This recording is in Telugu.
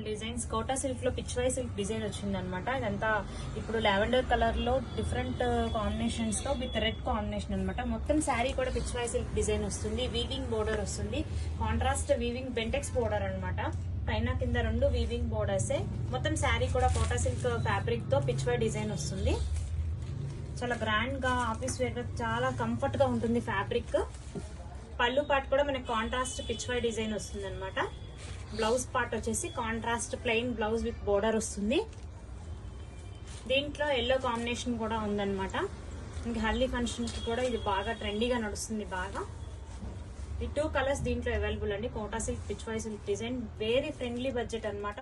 బ్యూటిఫుల్ డిజైన్స్ కోటా సిల్క్ లో పిచ్వై సిల్క్ డిజైన్ వచ్చింది అనమాట. ఇదంతా ఇప్పుడు లావెండర్ కలర్ లో డిఫరెంట్ కాంబినేషన్స్ తో విత్ రెడ్ కాంబినేషన్ అనమాట. మొత్తం శారీ కూడా పిచ్వై సిల్క్ డిజైన్ వస్తుంది. వీవింగ్ బోర్డర్ వస్తుంది. కాంట్రాస్ట్ వీవింగ్ బెంటెక్స్ బోర్డర్ అనమాట. పైన కింద రెండు వీవింగ్ బోర్డర్సే. మొత్తం శారీ కూడా కోటా సిల్క్ ఫ్యాబ్రిక్ తో పిచ్వై డిజైన్ వస్తుంది. చాలా గ్రాండ్ గా ఆఫీస్ వేర్ గా చాలా కంఫర్ట్ గా ఉంటుంది ఫ్యాబ్రిక్. పళ్ళు పార్ట్ కూడా మనకి కాంట్రాస్ట్ పిచ్వై డిజైన్ వస్తుంది అనమాట. బ్లౌజ్ పార్ట్ వచ్చేసి contrast plain blouse with border వస్తుంది. దీంట్లో ఎల్లో కాంబినేషన్ కూడా ఉందన్నమాట. ఇంకా హల్దీ ఫంక్షన్ కి కూడా ఇది బాగా ట్రెండీగా నడుస్తుంది. బాగా ఈ 2 కలర్స్ దీంట్లో అవైలబుల్ అండి. Kota silk Pichwai silk design very friendly budget అనమాట.